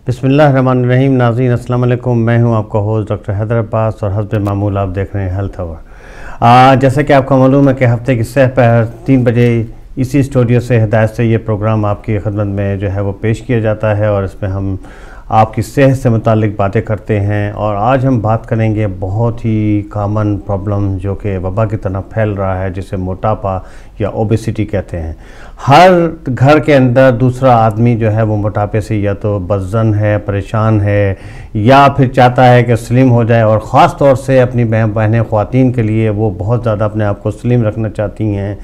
बिस्मिल्लाहिर्रहमानिर्रहीम। नाज़रीन अस्सलाम वालेकुम। मैं हूं आपका होस्ट डॉक्टर हैदर अब्बास और हस्ब मामूल आप देख रहे हैं हेल्थ आवर। जैसा कि आपको मालूम है कि हफ्ते की सह पर 3 बजे इसी स्टूडियो से हिदायत से ये प्रोग्राम आपकी खिदमत में जो है वो पेश किया जाता है और इसमें हम आपकी सेहत से मुतालिक बातें करते हैं। और आज हम बात करेंगे बहुत ही कॉमन प्रॉब्लम जो कि वबा की तरह फैल रहा है, जिसे मोटापा या ओबेसिटी कहते हैं। हर घर के अंदर दूसरा आदमी जो है वो मोटापे से या तो बदजन है, परेशान है, या फिर चाहता है कि स्लिम हो जाए। और ख़ास तौर से अपनी बहनें ख़वातीन के लिए वो बहुत ज़्यादा अपने आप को स्लिम रखना चाहती हैं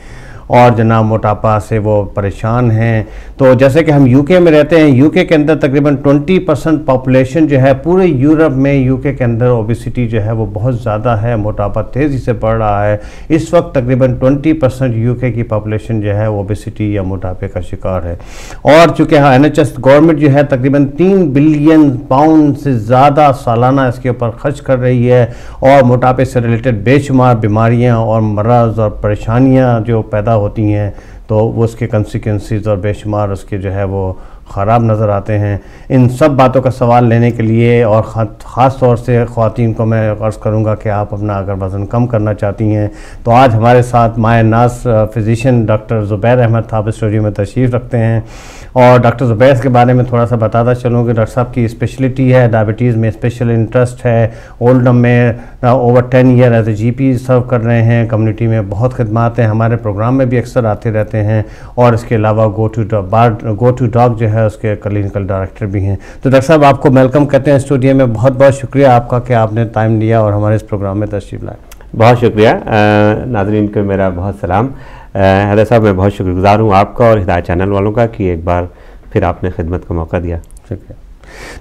और जनाब मोटापा से वो परेशान हैं। तो जैसे कि हम यूके में रहते हैं, यूके के अंदर तकरीबन 20% पॉपुलेशन जो है पूरे यूरोप में, यूके के अंदर ओबेसिटी जो है वो बहुत ज़्यादा है, मोटापा तेज़ी से बढ़ रहा है। इस वक्त तकरीबन 20% यूके की पॉपुलेशन जो है ओबेसिटी या मोटापे का शिकार है। और चूँकि NHS गवर्नमेंट जो है तकरीबन 3 बिलियन पाउंड से ज़्यादा सालाना इसके ऊपर खर्च कर रही है और मोटापे से रिलेटेड बेशुमार बीमारियाँ और मर्ज़ और परेशानियाँ जो पैदा होती हैं तो वो उसके कंसिक्वेंसेस और बेशुमार उसके जो है वो ख़राब नज़र आते हैं। इन सब बातों का सवाल लेने के लिए और ख़ास तौर से ख़वातीन को मैं अर्ज़ करूँगा कि आप अपना अगर वज़न कम करना चाहती हैं तो आज हमारे साथ माय नाज़ फ़िज़िशियन डॉक्टर ज़ुबैर अहमद साहब स्टूडियो में तशरीफ़ रखते हैं। और डॉक्टर ज़ुबैर के बारे में थोड़ा सा बताता चलूँ कि डॉक्टर साहब की स्पेशलिटी है डायबिटीज़ में, स्पेशल इंटरेस्ट है। ओल्डम में over 10 year as a GP serve कर रहे हैं, कम्युनिटी में बहुत खिदमात हैं, हमारे प्रोग्राम में भी अक्सर आते रहते हैं। और इसके अलावा गो टू डॉग जो है उसके क्लिनिकल डायरेक्टर भी हैं। तो डॉक्टर साहब आपको वेलकम कहते हैं स्टूडियो में। बहुत बहुत शुक्रिया आपका कि आपने टाइम लिया और हमारे इस प्रोग्राम में तशरीफ़ लाए। बहुत शुक्रिया। नाज़रीन को मेरा बहुत सलाम। हैदर साहब मैं बहुत शुक्रगुज़ार हूँ आपका और हिदायत चैनल वालों का कि एक बार फिर आपने खिदमत का मौका दिया। शुक्रिया।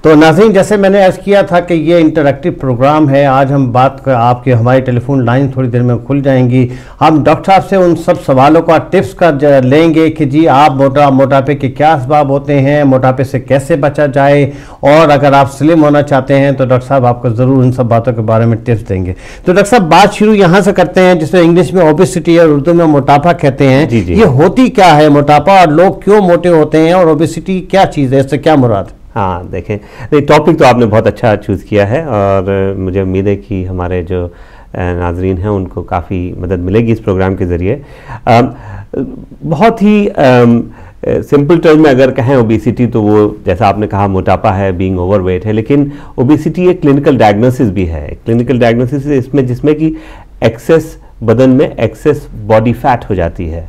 तो नाज़रीन जैसे मैंने अर्ज़ किया था कि ये इंटरैक्टिव प्रोग्राम है। आज हम बात कर आपकी हमारी टेलीफोन लाइन थोड़ी देर में खुल जाएंगी। हम डॉक्टर साहब से उन सब सवालों का टिप्स का लेंगे कि जी आप मोटापे के क्या असबाब होते हैं, मोटापे से कैसे बचा जाए, और अगर आप स्लिम होना चाहते हैं तो डॉक्टर साहब आपको ज़रूर उन सब बातों के बारे में टिप्स देंगे। तो डॉक्टर साहब बात शुरू यहाँ से करते हैं जिसमें इंग्लिश में ओबेसिटी और उर्दू में मोटापा कहते हैं। ये होती क्या है मोटापा, और लोग क्यों मोटे होते हैं, और ओबेसिटी क्या चीज़ है, इससे क्या मुराद है? हाँ देखें, टॉपिक तो आपने बहुत अच्छा चूज़ किया है और मुझे उम्मीद है कि हमारे जो नाजरीन हैं उनको काफ़ी मदद मिलेगी इस प्रोग्राम के ज़रिए। बहुत ही सिंपल टर्म में अगर कहें ओबेसिटी तो वो जैसा आपने कहा मोटापा है, बीइंग ओवरवेट है, लेकिन ओबेसिटी एक क्लिनिकल डायग्नोसिस भी है। क्लिनिकल डायग्नोसिस इसमें जिसमें कि एक्सेस बदन में एक्सेस बॉडी फैट हो जाती है,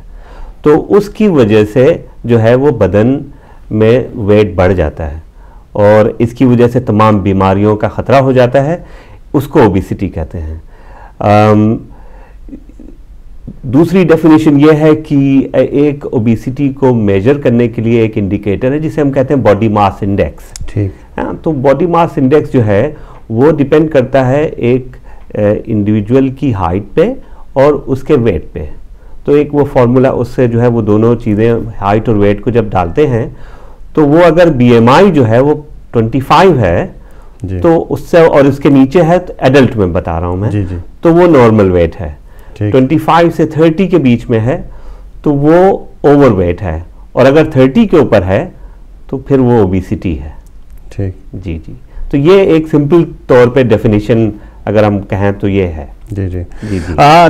तो उसकी वजह से जो है वो बदन में वेट बढ़ जाता है और इसकी वजह से तमाम बीमारियों का ख़तरा हो जाता है। उसको ओबेसिटी कहते हैं। दूसरी डेफिनेशन ये है कि एक ओबेसिटी को मेजर करने के लिए एक इंडिकेटर है जिसे हम कहते हैं बॉडी मास इंडेक्स। ठीक है। तो बॉडी मास इंडेक्स जो है वो डिपेंड करता है एक इंडिविजुअल की हाइट पे और उसके वेट पे। तो एक वो फॉर्मूला, उससे जो है वो दोनों चीज़ें हाइट और वेट को जब डालते हैं तो वो अगर BMI जो है वो 25 है तो उससे और उसके नीचे है, तो एडल्ट में बता रहा हूँ मैं, जी। तो वो नॉर्मल वेट है। 25 से 30 के बीच में है तो वो ओवरवेट है, और अगर 30 के ऊपर है तो फिर वो ओबेसिटी है। ठीक। जी। तो ये एक सिंपल तौर पे डेफिनेशन अगर हम कहें तो ये है। जी।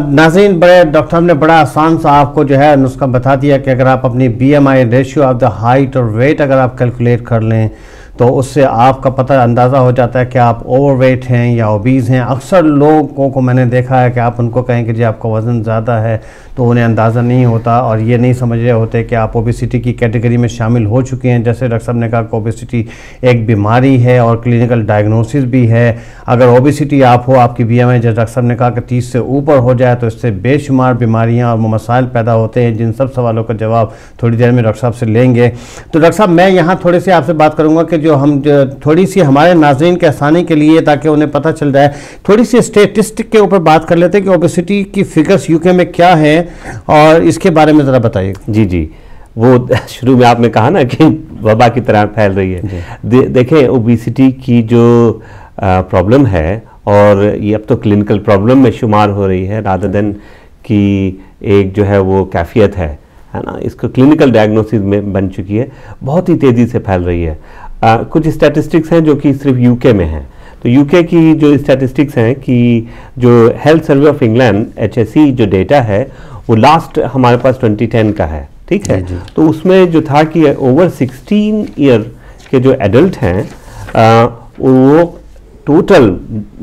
नाज़रीन डॉक्टर साहब ने बड़ा आसान सा आपको जो है नुस्खा बता दिया कि अगर आप अपनी BMI ratio of the height और वेट अगर आप कैलकुलेट कर लें तो उससे आपका पता अंदाज़ा हो जाता है कि आप ओवरवेट हैं या ओबीज़ हैं। अक्सर लोगों को मैंने देखा है कि आप उनको कहें कि जी आपका वज़न ज़्यादा है तो उन्हें अंदाज़ा नहीं होता और ये नहीं समझ रहे होते कि आप ओबेसिटी की कैटेगरी में शामिल हो चुके हैं। जैसे डॉक्टर साहब ने कहा कि ओबेसिटी एक बीमारी है और क्लिनिकल डायग्नोसिस भी है। अगर ओबेसिटी आप हो, आपकी BMI जैसे डॉक्टर साहब ने कहा कि 30 से ऊपर हो जाए तो इससे बेशुमार बीमारियाँ और मसाइल पैदा होते हैं, जिन सब सवालों का जवाब थोड़ी देर में डॉक्टर साहब से लेंगे। तो डॉक्टर साहब मैं यहाँ थोड़े से आपसे बात करूँगा कि जो हम थोड़ी सी हमारे नाज़रीन के आसानी के लिए ताकि उन्हें पता चल जाए, थोड़ी सी स्टेटिस्टिक के ऊपर बात कर लेते हैं कि ओबेसिटी की फिगर्स यूके में क्या है और इसके बारे में ज़रा बताइए। जी। वो शुरू में आपने कहा ना कि वबा की तरह फैल रही है। देखें ओबेसिटी की जो प्रॉब्लम है और ये अब तो क्लिनिकल प्रॉब्लम में शुमार हो रही है रादर देन कि एक जो है वो कैफियत है ना, इसको क्लिनिकल डायग्नोसिस में बन चुकी है, बहुत ही तेज़ी से फैल रही है। कुछ स्टैटिस्टिक्स हैं जो कि सिर्फ यूके में हैं। तो यूके की जो स्टैटिस्टिक्स हैं कि जो health survey of England HSE जो डेटा है वो लास्ट हमारे पास 2010 का है, ठीक है। तो उसमें जो था कि ओवर 16 ईयर के जो एडल्ट हैं वो टोटल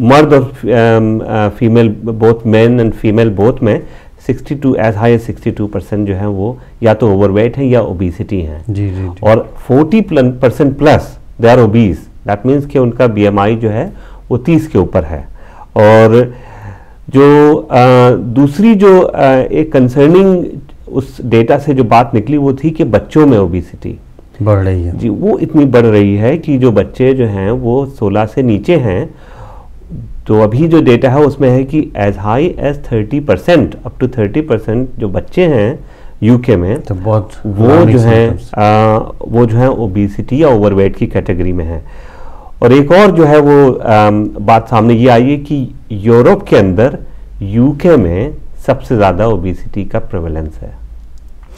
मर्द और female both men and female both में 62 एज हाई एज 62% जो है वो या तो ओवरवेट हैं या ओबेसिटी हैं। जी। और 40% plus they are obese, that means कि उनका BMI जो है वो 30 के ऊपर है। और जो दूसरी जो एक कंसर्निंग उस डेटा से जो बात निकली वो थी कि बच्चों में ओबेसिटी बढ़ रही है जी, वो इतनी बढ़ रही है कि जो बच्चे जो हैं वो 16 से नीचे हैं। तो अभी जो डेटा है उसमें है कि as high as 30%, up to 30% जो बच्चे हैं यूके में, तो बहुत वो जो है ओबेसिटी या ओवरवेट की कैटेगरी में है। और एक और जो है वो बात सामने ये आई है कि यूरोप के अंदर यूके में सबसे ज़्यादा ओबेसिटी का प्रेवलेंस है।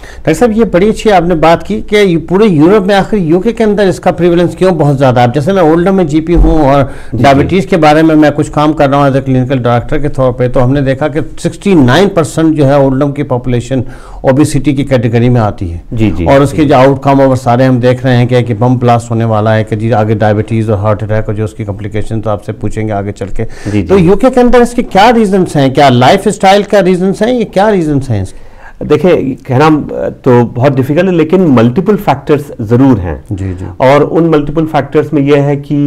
डॉक्टर साहब ये बड़ी अच्छी आपने बात की कि पूरे यूरोप में आखिर यूके के अंदर इसका प्रिवलेंस क्यों बहुत ज़्यादा है। जैसे मैं ओल्डर में जीपी हूँ और डायबिटीज़ के बारे में मैं कुछ काम कर रहा हूँ एज ए क्लिनिकल डायरेक्टर के तौर पे, तो हमने देखा कि 69% जो है ओल्डर की पॉपुलेशन ओबेसिटी की कैटेगरी में आती है। जी। और उसके जो आउटकम और सारे हम देख रहे हैं कि बम ब्लास्ट होने वाला है, कि जी आगे डायबिटीज़ और हार्ट अटैक और जो उसकी कॉम्प्लिकेशन तो आपसे पूछेंगे आगे चल के। तो यूके के अंदर इसके क्या रीजंस हैं, क्या लाइफ स्टाइल का रीजंस हैं, ये क्या रीजंस हैं इसके? देखिए कहना तो बहुत डिफिकल्ट है, लेकिन मल्टीपल फैक्टर्स ज़रूर हैं। जी। और उन मल्टीपल फैक्टर्स में यह है कि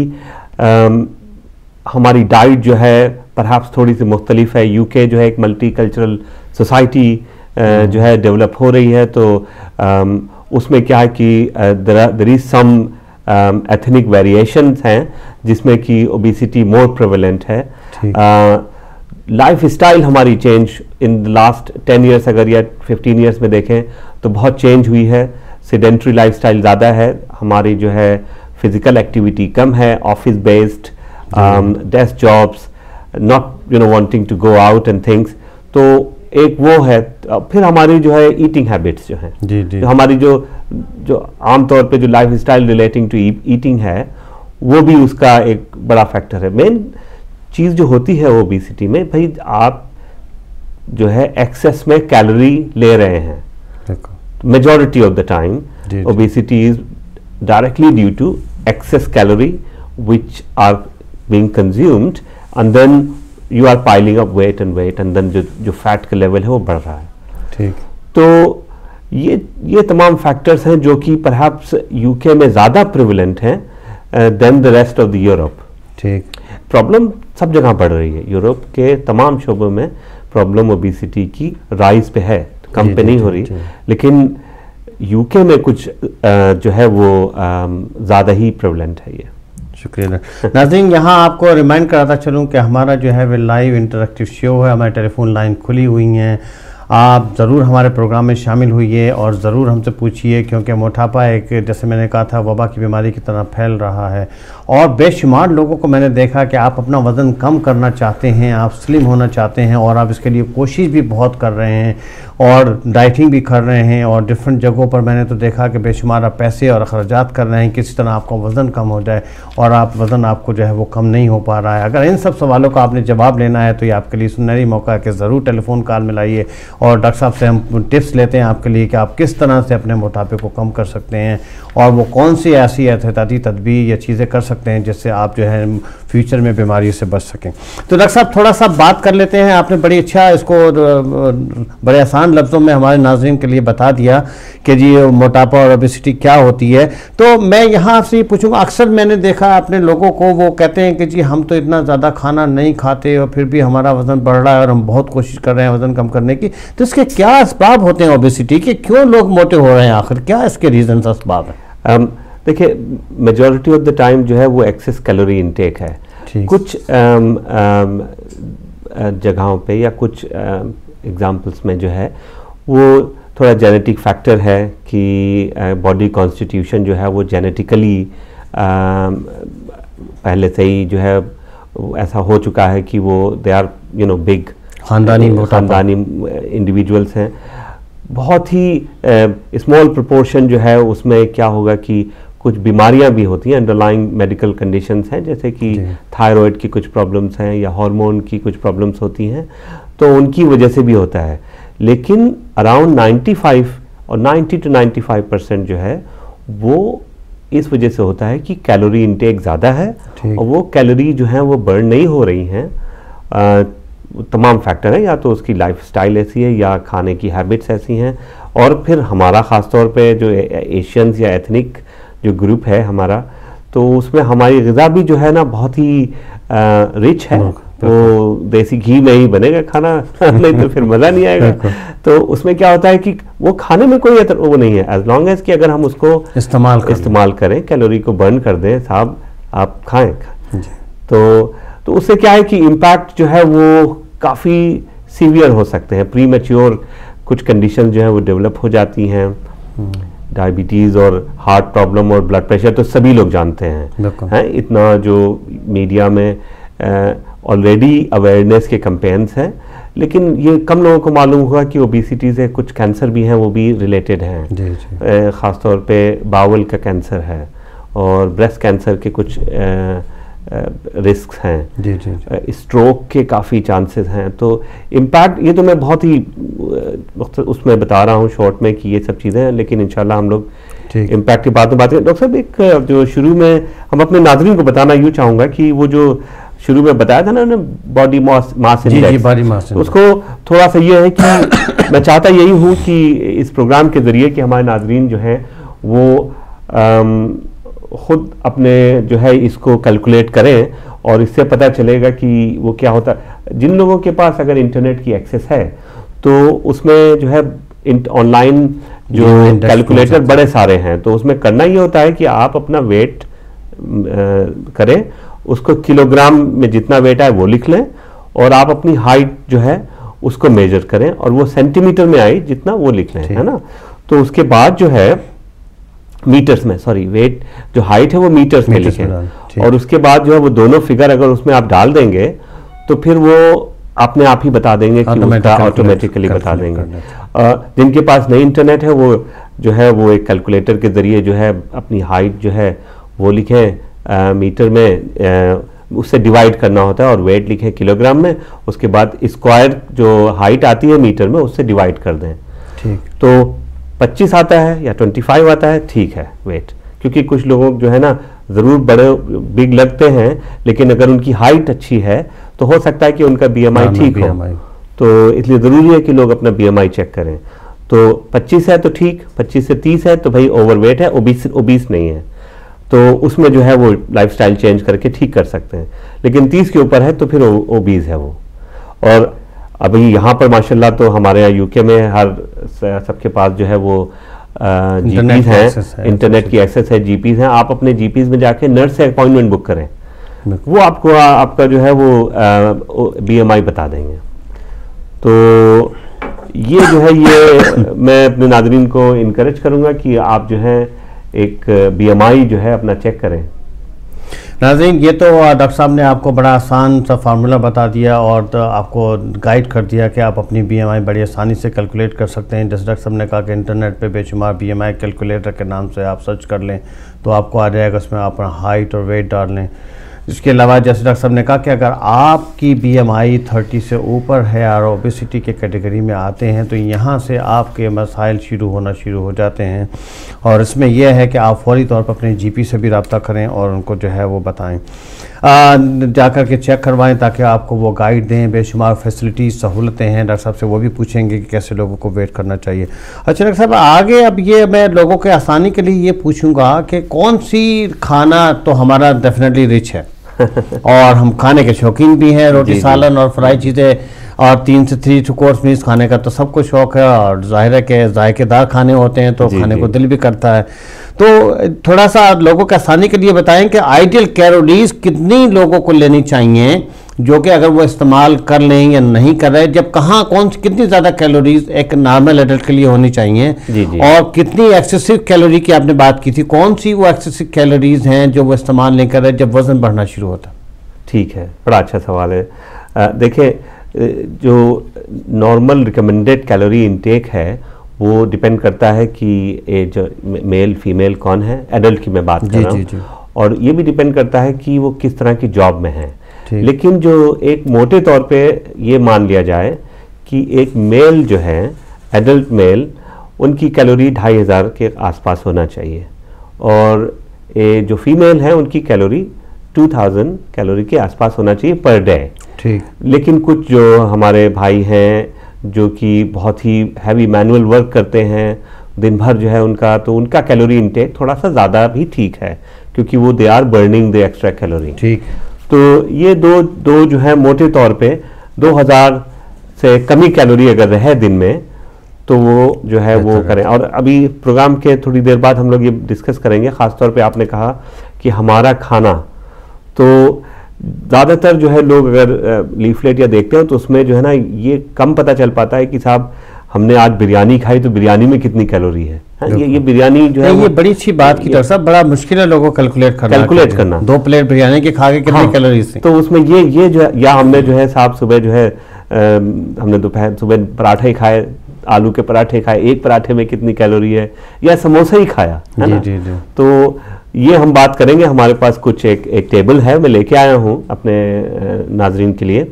हमारी डाइट जो है परहैप्स थोड़ी सी मुख्तलिफ है। यूके जो है एक मल्टीकल्चरल सोसाइटी जो है डेवलप हो रही है, तो उसमें क्या है कि there is some ethnic variations हैं जिसमें कि ओबेसिटी मोर प्रेवलेंट है। लाइफ स्टाइल हमारी change in the last 10 years अगर या 15 ईयर्स में देखें तो बहुत चेंज हुई है। सेडेंट्री लाइफ स्टाइल ज़्यादा है, हमारी जो है फिजिकल एक्टिविटी कम है, office based desk jobs, not wanting to go out and things. तो एक वो है। फिर हमारी जो है ईटिंग हैबिट्स जो हैं, जो हमारी जो आमतौर पे जो life style relating to eating है वो भी उसका एक बड़ा फैक्टर है। मेन चीज़ जो होती है ओबेसिटी में, भाई आप जो है एक्सेस में कैलोरी ले रहे हैं। Majority of the time obesity is directly due to excess calorie which are being consumed and then you are piling up weight and then जो फैट का लेवल है वो बढ़ रहा है। ठीक। तो ये तमाम फैक्टर्स हैं जो कि परहैप्स यूके में ज़्यादा प्रिविलेंट हैं then the rest of the Europe. ठीक। प्रॉब्लम सब जगह बढ़ रही है, यूरोप के तमाम शोबों में प्रॉब्लम ओबेसिटी की राइज पे है, कम पे नहीं हो रही, लेकिन यूके में कुछ जो है वो ज़्यादा ही प्रेवलेंट है ये। शुक्रिया नाज़रीन। यहाँ आपको रिमाइंड कराता चलूँ कि हमारा जो है वो लाइव इंटरेक्टिव शो है, हमारी टेलीफोन लाइन खुली हुई हैं, आप ज़रूर हमारे प्रोग्राम में शामिल होइए और ज़रूर हमसे पूछिए, क्योंकि मोटापा एक, जैसे मैंने कहा था, वबा की बीमारी की तरह फैल रहा है। और बेशुमार लोगों को मैंने देखा कि आप अपना वज़न कम करना चाहते हैं, आप स्लिम होना चाहते हैं और आप इसके लिए कोशिश भी बहुत कर रहे हैं और डाइटिंग भी कर रहे हैं, और डिफरेंट जगहों पर मैंने तो देखा कि बेशुमार आप पैसे और अखराजात कर रहे हैं किसी तरह आपका वज़न कम हो जाए, और आप वज़न आपको जो है वो कम नहीं हो पा रहा है। अगर इन सब सवालों का आपने जवाब लेना है तो ये आपके लिए सुनहरी मौका है कि ज़रूर टेलीफोन कॉल मिलाइए और डॉक्टर साहब से हम टिप्स लेते हैं आपके लिए कि आप किस तरह से अपने मोटापे को कम कर सकते हैं और वो कौन सी ऐसी एहतियाती तदबीर या चीज़ें कर सकते हैं जिससे आप जो है फ्यूचर में बीमारियों से बच सकें। तो डॉक्टर साहब थोड़ा सा बात कर लेते हैं, आपने बड़ी अच्छा इसको बड़े आसान लफ्ज़ों में हमारे नाज़रीन के लिए बता दिया कि जी मोटापा और ओबेसिटी क्या होती है। तो मैं यहाँ आपसे ये पूछूंगा, अक्सर मैंने देखा अपने लोगों को, वो कहते हैं कि जी हम तो इतना ज़्यादा खाना नहीं खाते और फिर भी हमारा वज़न बढ़ रहा है और हम बहुत कोशिश कर रहे हैं वज़न कम करने की, तो इसके क्या असबाब होते हैं ओबेसिटी के, क्यों लोग मोटे हो रहे हैं, आखिर क्या इसके रीजन असबाब हैं? देखिए मेजॉरिटी ऑफ द टाइम जो है वो एक्सेस कैलोरी इनटेक है। कुछ जगहों पे या कुछ एग्जांपल्स में जो है वो थोड़ा जेनेटिक फैक्टर है कि बॉडी कॉन्स्टिट्यूशन जो है वो जेनेटिकली पहले से ही जो है ऐसा हो चुका है कि वो दे आर बिग खानदानी इंडिविजुअल्स हैं। बहुत ही स्मॉल प्रोपोर्शन जो है उसमें क्या होगा कि कुछ बीमारियां भी होती हैं, अंडरलाइंग मेडिकल कंडीशंस हैं, जैसे कि थायराइड की कुछ प्रॉब्लम्स हैं या हार्मोन की कुछ प्रॉब्लम्स होती हैं, तो उनकी वजह से भी होता है। लेकिन अराउंड 95 और 90 to 95% जो है वो इस वजह से होता है कि कैलोरी इंटेक ज़्यादा है और वो कैलोरी जो है वो बर्न नहीं हो रही हैं। तमाम फैक्टर हैं, या तो उसकी लाइफस्टाइल ऐसी है या खाने की हैबिट्स ऐसी हैं, और फिर हमारा ख़ास तौर पे जो एशियंस या एथनिक जो ग्रुप है हमारा, तो उसमें हमारी ग़िज़ा भी जो है ना बहुत ही रिच है। वो देसी घी में ही बनेगा खाना नहीं तो फिर मज़ा नहीं आएगा। तो उसमें क्या होता है कि वो खाने में कोई वो नहीं है, एज लॉन्ग एज कि अगर हम उसको इस्तेमाल करें, कैलोरी को बर्न कर दें, साहब आप खाएं। तो उससे क्या है कि इम्पैक्ट जो है वो काफ़ी सीवियर हो सकते हैं। प्री मैच्योर कुछ कंडीशन जो है वो डेवलप हो जाती हैं, डायबिटीज़ और हार्ट प्रॉब्लम और ब्लड प्रेशर तो सभी लोग जानते हैं। इतना जो मीडिया में ऑलरेडी अवेयरनेस के कैंपेन्स हैं, लेकिन ये कम लोगों को मालूम होगा कि ओबेसिटी से कुछ कैंसर भी हैं, वो भी रिलेटेड हैं। ख़ास तौर पे बावल का कैंसर है और ब्रेस्ट कैंसर के कुछ रिस्क हैं, स्ट्रोक के काफ़ी चांसेस हैं। तो इम्पैक्ट ये तो मैं बहुत ही उसमें बता रहा हूँ शॉर्ट में कि ये सब चीज़ें हैं, लेकिन इंशाल्लाह हम लोग इम्पैक्ट की बात में बात करें। डॉक्टर साहब, एक जो शुरू में हम अपने नाज़रीन को बताना यूँ चाहूँगा कि वो जो शुरू में बताया था ना बॉडी मास इंडेक्स, उसको थोड़ा सा ये है कि मैं चाहता यही हूँ कि इस प्रोग्राम के ज़रिए कि हमारे नाज़रीन जो हैं वो खुद अपने जो है इसको कैलकुलेट करें, और इससे पता चलेगा कि वो क्या होता है। जिन लोगों के पास अगर इंटरनेट की एक्सेस है तो उसमें जो है ऑनलाइन जो कैलकुलेटर बड़े सारे हैं, तो उसमें करना ये होता है कि आप अपना वेट करें, उसको किलोग्राम में जितना वेट है वो लिख लें, और आप अपनी हाइट जो है उसको मेजर करें और वो सेंटीमीटर में आई जितना वो लिख लें, है ना। तो उसके बाद जो है मीटर्स में, सॉरी वेट जो हाइट है वो मीटर्स में लिखें, और उसके बाद जो है वो दोनों फिगर अगर उसमें आप डाल देंगे तो फिर वो अपने आप ही बता देंगे कि उसका ऑटोमेटिकली बता देंगे। जिनके पास नहीं इंटरनेट है वो जो है वो एक कैलकुलेटर के जरिए जो है अपनी हाइट जो है वो लिखें मीटर में, उससे डिवाइड करना होता है, और वेट लिखें किलोग्राम में, उसके बाद स्क्वायर जो हाइट आती है मीटर में उससे डिवाइड कर दें। ठीक, तो 25 आता है या 25 आता है, ठीक है वेट, क्योंकि कुछ लोग जो है ना ज़रूर बड़े बिग लगते हैं, लेकिन अगर उनकी हाइट अच्छी है तो हो सकता है कि उनका बीएमआई ठीक हो, तो इसलिए ज़रूरी है कि लोग अपना बीएमआई चेक करें। तो 25 है तो ठीक, 25 से 30 है तो भाई ओवरवेट है, ओबीस नहीं है, तो उसमें जो है वो लाइफस्टाइल चेंज करके ठीक कर सकते हैं। लेकिन 30 के ऊपर है तो फिर ओबीस है वो। और अभी यहाँ पर माशाल्लाह तो हमारे यहाँ यूके में हर सबके पास जो है वो जीपीज हैं, इंटरनेट की एक्सेस है, जीपीज हैं। आप अपने जीपीज में जाके नर्स से अपॉइंटमेंट बुक करें, वो आपको आपका जो है वो बीएमआई बता देंगे। तो ये जो है ये मैं अपने नाज़रीन को इनकरेज करूँगा कि आप जो है एक बीएमआई जो है अपना चेक करें। नाज़रीन, ये तो डॉक्टर साहब ने आपको बड़ा आसान सा फार्मूला बता दिया और तो आपको गाइड कर दिया कि आप अपनी बीएमआई बड़ी आसानी से कैलकुलेट कर सकते हैं। जैसे डॉक्टर साहब ने कहा कि इंटरनेट पे बेशुमार बीएमआई कैलकुलेटर के नाम से आप सर्च कर लें तो आपको आ जाएगा, उसमें आप अपना हाइट और वेट डाल लें। इसके अलावा जैसे डॉक्टर साहब ने कहा कि अगर आपकी बीएमआई 30 से ऊपर है और ओबेसिटी के कैटेगरी में आते हैं तो यहाँ से आपके मसाइल शुरू हो जाते हैं, और इसमें यह है कि आप फौरी तौर पर अपने जीपी से भी रब्ता करें और उनको जो है वो बताएं, जाकर के चेक करवाएं ताकि आपको वो गाइड दें। बेशुमार फैसिलिटी सहूलतें हैं, डॉक्टर साहब से वो भी पूछेंगे कि कैसे लोगों को वेट करना चाहिए। अच्छा डॉक्टर साहब, आगे अब ये मैं लोगों के आसानी के लिए ये पूछूंगा कि कौन सी खाना तो हमारा डेफिनेटली रिच है और हम खाने के शौकीन भी हैं, रोटी सालन और फ्राई चीज़ें और 3 से 3 कोर्स मील्स खाने का तो सबको शौक है, और जाहिर है कि जायकेदार खाने होते हैं तो खाने को दिल भी करता है। तो थोड़ा सा लोगों के आसानी के लिए बताएं कि आइडियल कैलोरीज कितनी लोगों को लेनी चाहिए, जो कि अगर वो इस्तेमाल कर लें या नहीं कर रहे, जब कहाँ कितनी ज़्यादा कैलोरीज एक नॉर्मल एडल्ट के लिए होनी चाहिए, और कितनी एक्सेसिव कैलोरी की आपने बात की थी, कौन सी वो एक्सेसिव कैलोरीज हैं जो वो इस्तेमाल नहीं कर रहे जब वज़न बढ़ना शुरू होता? ठीक है, बड़ा अच्छा सवाल है। देखिए, जो नॉर्मल रिकमेंडेड कैलोरी इनटेक है वो डिपेंड करता है कि ये जो मेल फीमेल कौन है, एडल्ट की मैं बात कर रहा हूँ, और ये भी डिपेंड करता है कि वो किस तरह की जॉब में है। लेकिन जो एक मोटे तौर पे ये मान लिया जाए कि एक मेल जो है, एडल्ट मेल, उनकी कैलोरी 2500 के आसपास होना चाहिए, और ये जो फीमेल है उनकी कैलोरी 2000 कैलोरी के आसपास होना चाहिए पर डे। ठीक। लेकिन कुछ जो हमारे भाई हैं जो कि बहुत ही हैवी मैनुअल वर्क करते हैं दिन भर जो है उनका, तो उनका कैलोरी इनटेक थोड़ा सा ज़्यादा भी ठीक है, क्योंकि वो they are burning the extra calorie. ठीक। तो ये दो जो है मोटे तौर पे 2000 से कमी कैलोरी अगर रहे दिन में तो वो जो है वो करें। और अभी प्रोग्राम के थोड़ी देर बाद हम लोग ये डिस्कस करेंगे, ख़ासतौर पे आपने कहा कि हमारा खाना, तो ज़्यादातर जो है लोग अगर लीफलेट या देखते हैं तो उसमें जो है ना ये कम पता चल पाता है कि साहब हमने आज बिरयानी खाई तो बिरयानी में कितनी कैलोरी है। ये बिरयानी जो है ये बड़ी अच्छी बात की, डॉक्टर साहब बड़ा मुश्किल है लोगों को कैलकुलेट करना 2 प्लेट बिरयानी के खा के कितनी कैलोरीज थी। तो उसमें ये जो है, या हमने जो है साहब सुबह जो है हमने दोपहर सुबह पराठे खाए, आलू के पराठे खाए, एक पराठे में कितनी कैलोरी है, या समोसा ही खाया है ना। तो ये हम बात करेंगे। हमारे पास कुछ एक टेबल है, मैं लेके आया हूँ अपने नाजरीन के लिए,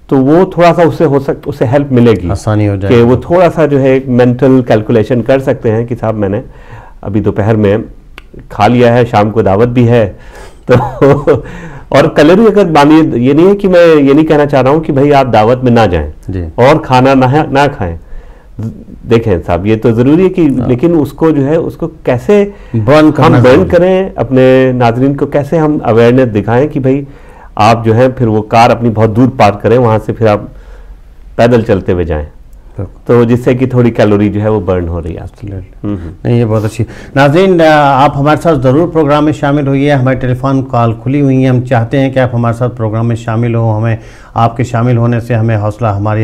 तो वो थोड़ा सा उससे हेल्प मिलेगी, आसानी हो जाएगी कि वो थोड़ा सा जो है एक मेंटल कैलकुलेशन कर सकते हैं कि साहब मैंने अभी दोपहर में खा लिया है, शाम को दावत भी है, तो और कैलोरी अगर मानिए, ये नहीं है कि मैं ये नहीं कहना चाह रहा हूँ कि भाई आप दावत में ना जाएं और खाना ना खाएं, देखें साहब ये तो जरूरी है कि, लेकिन उसको जो है उसको कैसे बर्न करें, अपने नाजरीन को कैसे हम अवेयरनेस दिखाएं कि भाई आप जो है फिर वो कार अपनी बहुत दूर पार्क करें, वहां से फिर आप पैदल चलते हुए जाएं, तो जिससे कि थोड़ी कैलोरी जो है वो बर्न हो रही है। नहीं, ये बहुत अच्छी। नाज़रीन, आप हमारे साथ ज़रूर प्रोग्राम में शामिल होइए, हमारी टेलीफोन कॉल खुली हुई है, हम चाहते हैं कि आप हमारे साथ प्रोग्राम में शामिल हो। हमें आपके शामिल होने से हमारी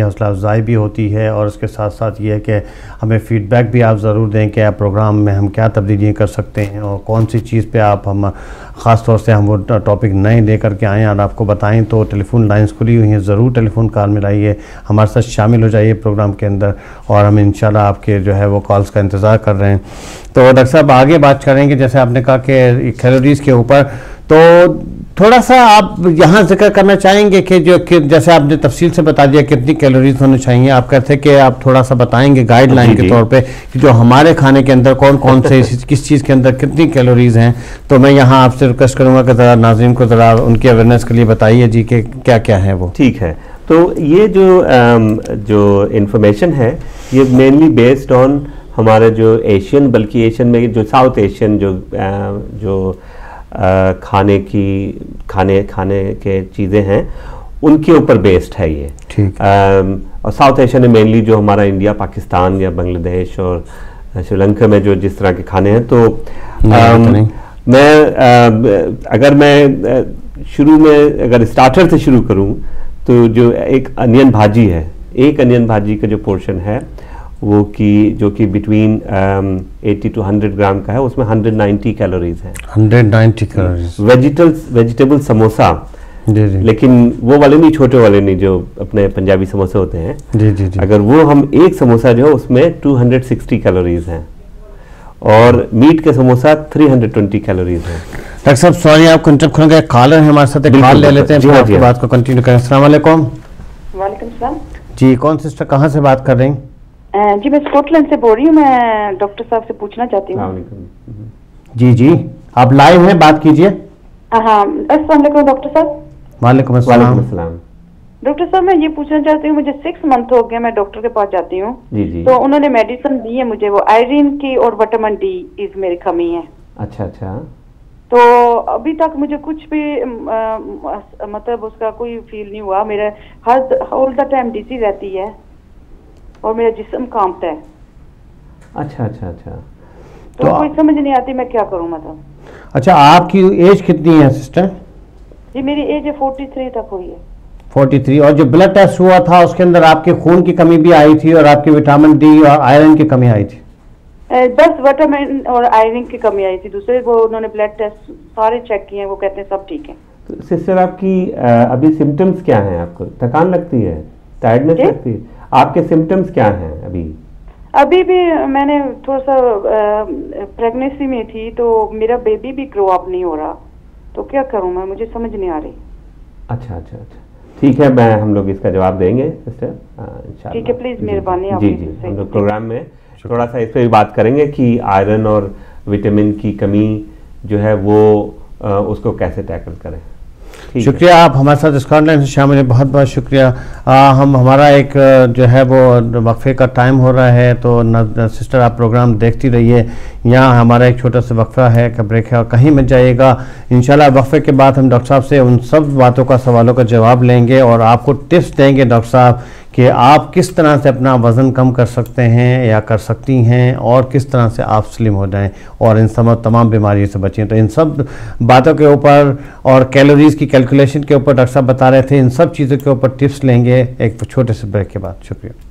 हौसला अफजाई भी होती है, और उसके साथ साथ ये है कि हमें फ़ीडबैक भी आप ज़रूर दें कि आप प्रोग्राम में हम क्या तब्दीलियाँ कर सकते हैं, और कौन सी चीज़ पे हम ख़ास तौर से हम वो टॉपिक नए लेकर के आएँ और आपको बताएं। तो टेलीफोन लाइंस खुली हुई हैं, ज़रूर टेलीफोन कॉल मिलाइए, हमारे साथ शामिल हो जाइए प्रोग्राम के अंदर, और हम इंशाल्लाह आपके जो है वो कॉल्स का इंतज़ार कर रहे हैं। तो डॉक्टर साहब आगे बात करेंगे, जैसे आपने कहा कि कैलोरीज़ के ऊपर, तो थोड़ा सा आप यहाँ जिक्र करना चाहेंगे कि जैसे आपने तफसील से बता दिया कितनी कैलोरीज होनी चाहिए, आप कहते हैं कि आप थोड़ा सा बताएंगे गाइडलाइन के तौर पे कि जो हमारे खाने के अंदर कौन कौन से किस चीज़ के अंदर कितनी कैलोरीज हैं। तो मैं यहाँ आपसे रिक्वेस्ट करूँगा कि ज़रा नाज़रीन को ज़रा उनकी अवेयरनेस के लिए बताइए जी कि क्या क्या है वो। ठीक है, तो ये जो इंफॉर्मेशन है ये मेनली बेस्ड ऑन हमारे जो एशियन, बल्कि एशियन में जो साउथ एशियन जो खाने के चीज़ें हैं उनके ऊपर बेस्ड है ये। ठीक। और साउथ एशिया में मेनली जो हमारा इंडिया, पाकिस्तान या बांग्लादेश और श्रीलंका में जो जिस तरह के खाने हैं, तो अगर मैं शुरू में अगर स्टार्टर से शुरू करूं तो जो एक अनियन भाजी है, एक अनियन भाजी का जो पोर्शन है वो जो कि बिटवीन 80 to 100 ग्राम का है, उसमें 190 कैलोरीज हैं। 190 कैलोरीज। वेजिटेबल समोसा, जी जी, लेकिन वो वाले नहीं, छोटे वाले नहीं, जो अपने पंजाबी समोसे होते हैं, जी जी जी, अगर वो हम एक समोसा जो है उसमें 260 कैलोरीज हैं, और मीट के समोसा 320 कैलोरीज हैं। डॉक्टर साहब सॉरी आपको इंटरप्ट करूंगा, कॉलर है हमारे साथ, एक कॉल ले लेते हैं, फिर आपकी बात को कंटिन्यू करें। अस्सलाम वालेकुम। वालेकुम सलाम जी, कौन सिस्टर कहाँ से बात कर रही हैं? जी मैं स्कॉटलैंड से बोल रही हूँ, मैं डॉक्टर साहब से पूछना चाहती हूँ। जी जी, आप लाइव हैं, बात कीजिए। हाँ, अस्सलाम वालेकुम डॉक्टर साहब। वालेकुम अस्सलाम। डॉक्टर साहब मैं ये पूछना चाहती हूँ, मुझे 6 मंथ हो गया मैं डॉक्टर के पास जाती हूँ, तो उन्होंने मेडिसिन दी है मुझे, वो आयरन की और विटामिन डी इस मेरी कमी है। अच्छा अच्छा। तो अभी तक मुझे कुछ भी मतलब उसका कोई फील नहीं हुआ, मेरा ऑल द टाइम डिजी रहती है और मेरा जिस्म कांपता है। अच्छा अच्छा अच्छा। तो कोई समझ नहीं आती मैं क्या करूं मतलब। अच्छा, आपकी एज कितनी है सिस्टर? जी मेरी एज 43 तक हुई है। 43। और जो ब्लड टेस्ट हुआ था उसके अंदर आपके खून की कमी भी आई थी और आपकी विटामिन डी और आयरन की कमी आई थी? 10 विटामिन और आयरन की कमी आई थी। दूसरे वो उन्होंने ब्लड टेस्ट सारे चेक किए हैं, वो कहते हैं सब ठीक है। तो सिस्टर आपकी अभी सिम्टम्स क्या हैं? आपको थकान लगती है, टायर्डनेस लगती है, आपके सिम्टम्स क्या हैं अभी? अभी भी मैंने थोड़ा सा प्रेगनेंसी में थी, तो मेरा बेबी भी ग्रो अप नहीं हो रहा, तो क्या करूं मैं, मुझे समझ नहीं आ रही। अच्छा अच्छा अच्छा, ठीक है, मैं हम लोग इसका जवाब देंगे सिस्टर इंशाल्लाह। ठीक है, प्लीज मेहरबानी आप जी जी, हम लोग प्रोग्राम में थोड़ा सा इस पर भी बात करेंगे कि आयरन और विटामिन की कमी जो है वो उसको कैसे टैकल करें। शुक्रिया, आप हमारे साथ स्कॉटलैंड से शामिल हैं, बहुत बहुत शुक्रिया। हम हमारा एक जो है वो वक्फे का टाइम हो रहा है, तो सिस्टर आप प्रोग्राम देखती रहिए। यहाँ हमारा एक छोटा सा वक्फा है का ब्रेक है, और कहीं मत जाइएगा। इंशाल्लाह वक्फे के बाद हम डॉक्टर साहब से उन सब बातों का, सवालों का जवाब लेंगे और आपको टिप्स देंगे डॉक्टर साहब कि आप किस तरह से अपना वज़न कम कर सकते हैं या कर सकती हैं, और किस तरह से आप स्लिम हो जाएं और इन तमाम बीमारियों से बचें। तो इन सब बातों के ऊपर और कैलोरीज़ की कैलकुलेशन के ऊपर डॉक्टर साहब बता रहे थे, इन सब चीज़ों के ऊपर टिप्स लेंगे एक छोटे से ब्रेक के बाद। शुक्रिया।